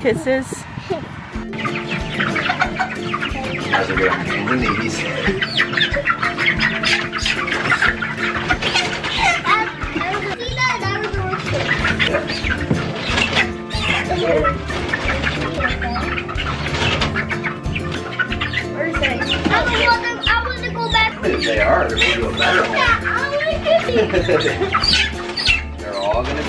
Kisses. Guys are good on hands and knees. I want to go back. They are. They're going to do a better Yeah, home. I want to do They're all going to be.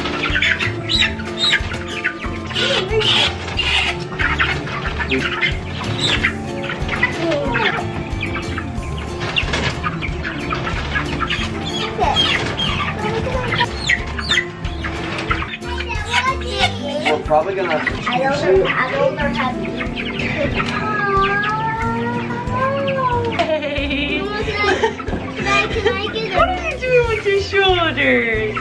We're probably going to have to I don't know how to do Hey! Can I get What are you doing with your shoulders?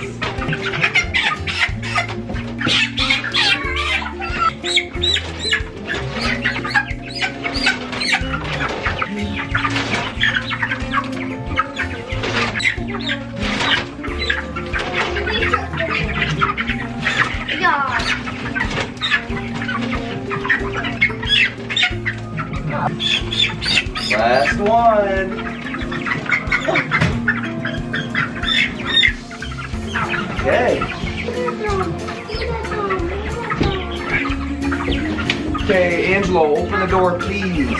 Last one. Okay. Okay, Angelo, open the door, please.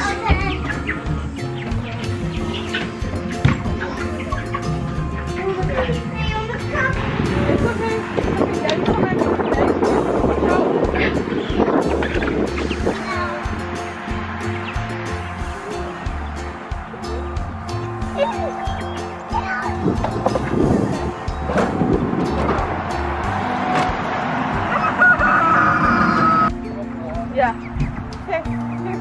Yeah. Okay. Here.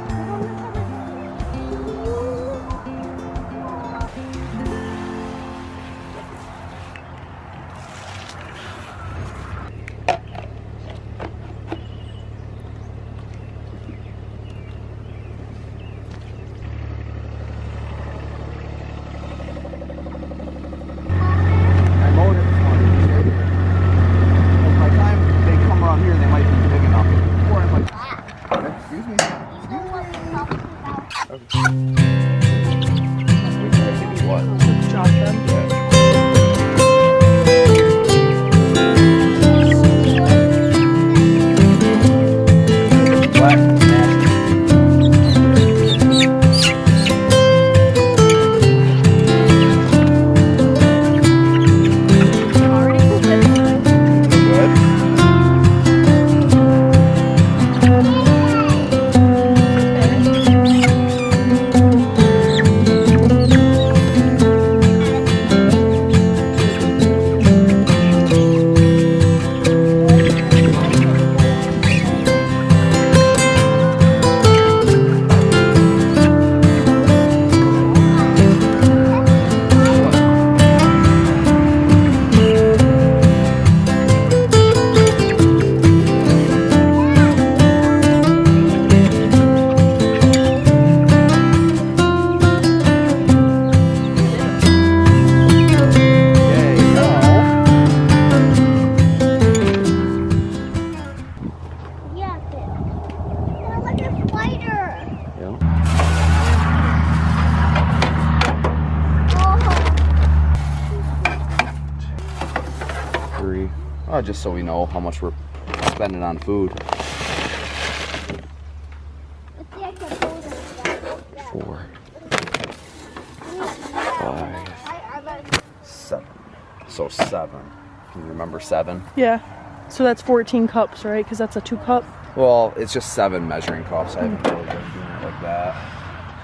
I mowed it this morning. By the time they come around here, they might be big enough. Or I'm like, excuse me. Give me what? Drop them. Black, nasty. Good. Just so we know how much we're spending on food. 4, 5, 7. So 7. Can you remember 7? Yeah. So that's 14 cups, right? Because that's a 2 cup. Well, it's just 7 measuring cups. I haven't really been doing it like that.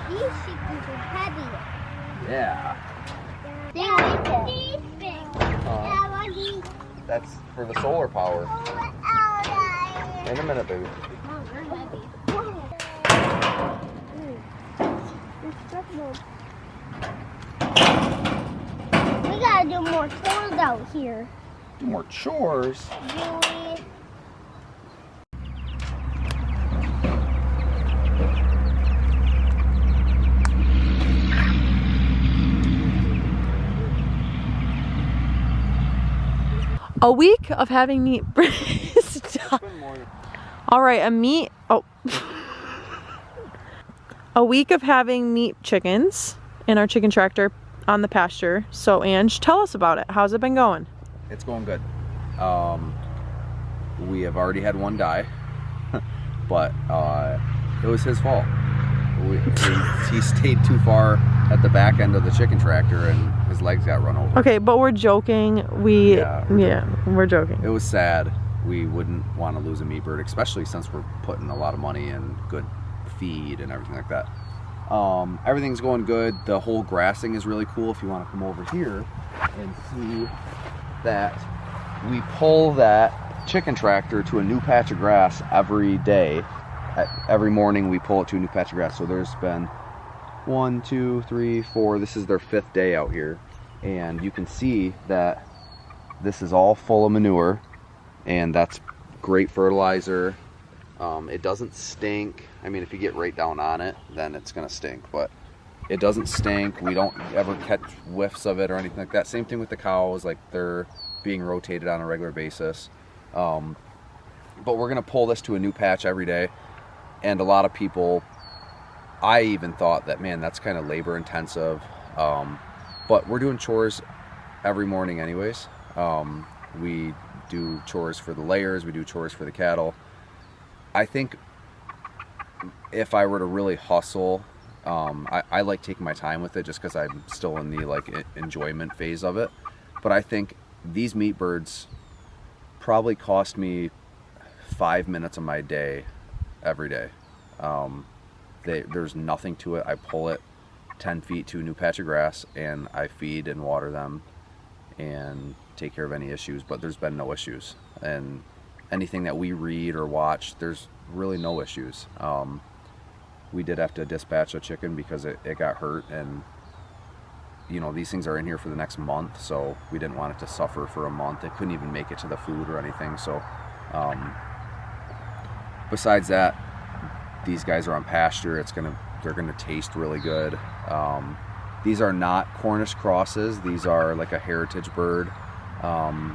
These chickens are heavy. Yeah. That's for the solar power. In a minute, baby. We gotta do more chores out here. Do more chores. A week of having meat. Stop. All right, a week of having meat chickens in our chicken tractor on the pasture. So Ange, tell us about it. How's it been going? It's going good. We have already had one die, but it was his fault. He stayed too far at the back end of the chicken tractor and his legs got run over. Okay, but we're joking. We're joking. It was sad. We wouldn't want to lose a meat bird, especially since we're putting a lot of money in good feed and everything like that. Everything's going good. The whole grassing is really cool. If you want to come over here and see that we pull that chicken tractor to a new patch of grass every day. Every morning we pull it to a new patch of grass. So there's been 1, 2, 3, 4. This is their 5th day out here. And you can see that this is all full of manure. And that's great fertilizer. It doesn't stink. I mean, if you get right down on it, then it's gonna stink, but it doesn't stink. We don't ever catch whiffs of it or anything like that. Same thing with the cows, like they're being rotated on a regular basis. But we're gonna pull this to a new patch every day. And a lot of people, I even thought that, man, that's kind of labor intensive. But we're doing chores every morning anyways. We do chores for the layers, we do chores for the cattle. I think if I were to really hustle, I like taking my time with it just because I'm still in the enjoyment phase of it. But I think these meat birds probably cost me 5 minutes of my day every day. There's nothing to it. I pull it 10 feet to a new patch of grass and I feed and water them and take care of any issues, but there's been no issues. And anything that we read or watch, there's really no issues. We did have to dispatch a chicken because it got hurt, and you know, these things are in here for the next month, so we didn't want it to suffer for a month. It couldn't even make it to the food or anything. So besides that, these guys are on pasture. They're gonna taste really good. These are not Cornish crosses. These are like a heritage bird.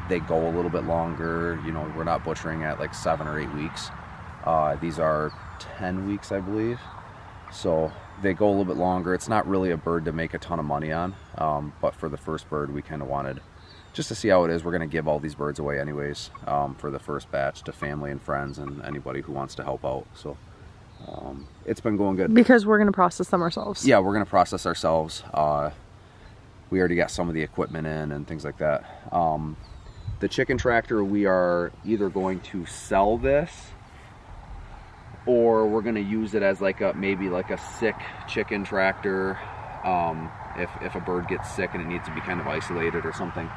They go a little bit longer. You know, we're not butchering at like 7 or 8 weeks. These are 10 weeks, I believe. So they go a little bit longer. It's not really a bird to make a ton of money on. But for the first bird, we kind of wanted just to see how it is. We're going to give all these birds away anyways, for the first batch to family and friends and anybody who wants to help out. So it's been going good. Because we're going to process them ourselves. Yeah, we're going to process ourselves. We already got some of the equipment in and things like that. The chicken tractor, we are either going to sell this or we're going to use it as maybe like a sick chicken tractor. If a bird gets sick and it needs to be kind of isolated or something.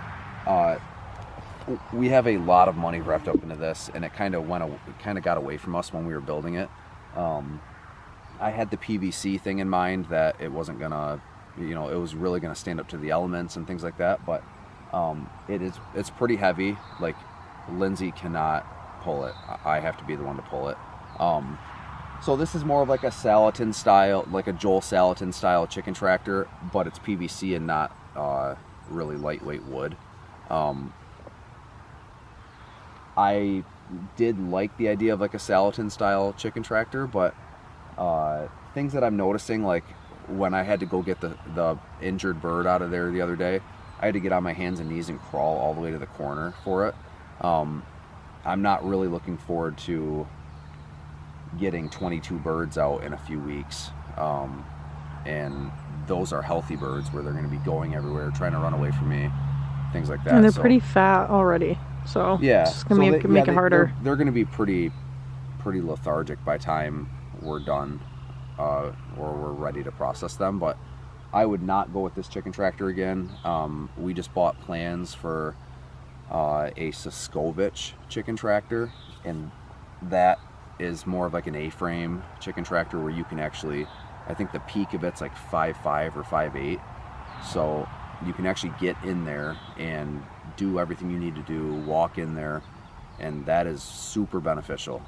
We have a lot of money wrapped up into this, and it kind of got away from us when we were building it. I had the PVC thing in mind that it wasn't gonna, you know, it was really gonna stand up to the elements and things like that, but it's pretty heavy. Like, Lindsay cannot pull it. I have to be the one to pull it. So this is more of like a Salatin style, like a Joel Salatin style chicken tractor, but it's PVC and not really lightweight wood. I did like the idea of like a Salatin style chicken tractor, but things that I'm noticing, like when I had to go get the injured bird out of there the other day, I had to get on my hands and knees and crawl all the way to the corner for it. I'm not really looking forward to getting 22 birds out in a few weeks. And those are healthy birds where they're going to be going everywhere, trying to run away from me, things like that. And they're pretty fat already. So yeah, it's going to make it harder. They're going to be pretty lethargic by the time we're done or we're ready to process them. But I would not go with this chicken tractor again. We just bought plans for a Suscovich chicken tractor, and that is more of like an A-frame chicken tractor where you can actually, I think the peak of it's like 5'5" or 5'8", so you can actually get in there and do everything you need to do, walk in there, and that is super beneficial.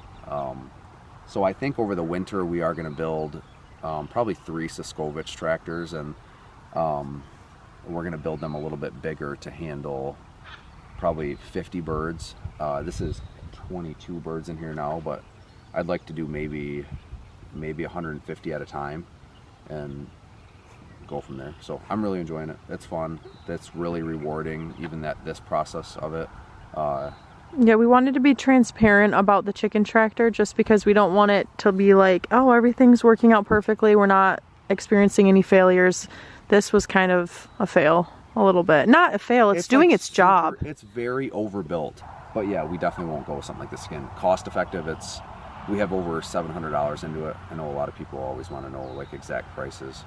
So I think over the winter we are going to build probably 3 Suscovich tractors, and we're going to build them a little bit bigger to handle probably 50 birds. This is 22 birds in here now, but I'd like to do maybe 150 at a time and go from there. So I'm really enjoying it. It's fun. It's really rewarding, even this process of it. Yeah, we wanted to be transparent about the chicken tractor just because we don't want it to be like, oh, everything's working out perfectly, we're not experiencing any failures. This was kind of a fail, a little bit. Not a fail, it's doing like its job. It's very overbuilt. But yeah, we definitely won't go with something like this again. Cost effective, we have over $700 into it. I know a lot of people always want to know like exact prices,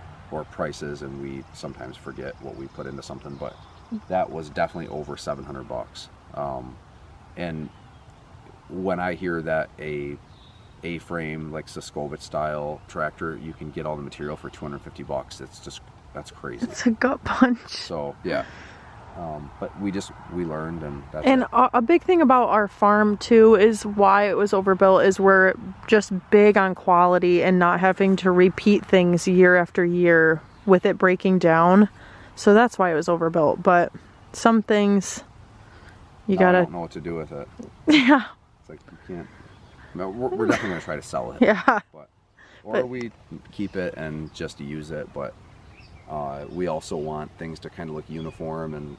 and we sometimes forget what we put into something, but that was definitely over $700. And when I hear that A-frame, like Suscovich style tractor, you can get all the material for $250, that's crazy. It's a gut punch. So yeah, but we learned, and that's and it. A big thing about our farm too is why it was overbuilt is we're just big on quality and not having to repeat things year after year with it breaking down. So that's why it was overbuilt. But some things I don't know what to do with it. Yeah. It's like you can't. No, we're definitely gonna try to sell it. Yeah. Or we keep it and just use it. But we also want things to kind of look uniform, and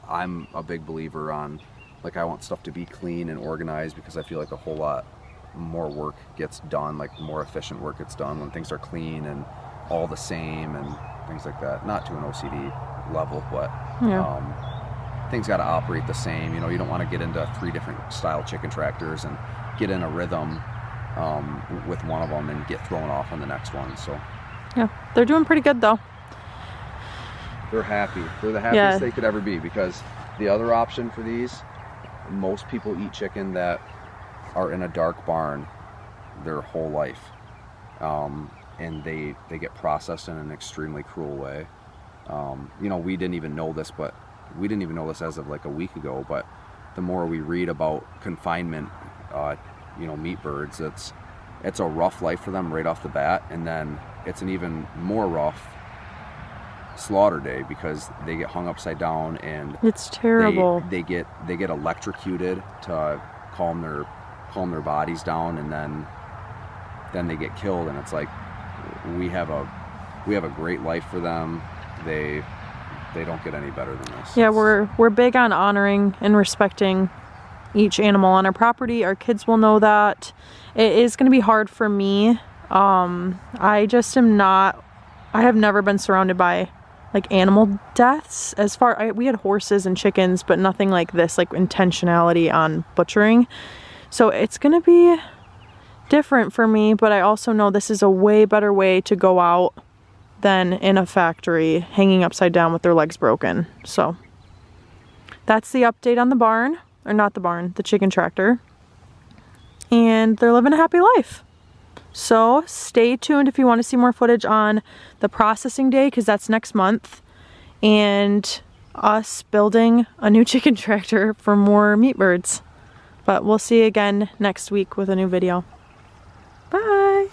I'm a big believer on, like, I want stuff to be clean and organized, because I feel like a whole lot more work gets done, like more efficient work gets done when things are clean and all the same and things like that. Not to an OCD level, but yeah. Things got to operate the same. You know, you don't want to get into 3 different style chicken tractors and get in a rhythm with one of them and get thrown off on the next one. So yeah, they're doing pretty good though. They're happy. They're the happiest they could ever be, because the other option for these, most people eat chicken that are in a dark barn their whole life, and they get processed in an extremely cruel way. You know, we didn't even know this as of like a week ago, but the more we read about confinement, you know, meat birds, it's a rough life for them right off the bat, and then it's an even more rough slaughter day, because they get hung upside down, and it's terrible. They get electrocuted to calm their bodies down, and then they get killed. And it's like we have a great life for them. They don't get any better than this. Yeah, we're big on honoring and respecting each animal on our property. Our kids will know that. It is going to be hard for me. I just am not. I have never been surrounded by like animal deaths. We had horses and chickens, but nothing like this, like intentionality on butchering. So it's going to be different for me, but I also know this is a way better way to go out than in a factory hanging upside down with their legs broken. So that's the update on the barn, or not the barn, the chicken tractor. And they're living a happy life. So stay tuned if you want to see more footage on the processing day, because that's next month, and us building a new chicken tractor for more meat birds. But we'll see you again next week with a new video. Bye!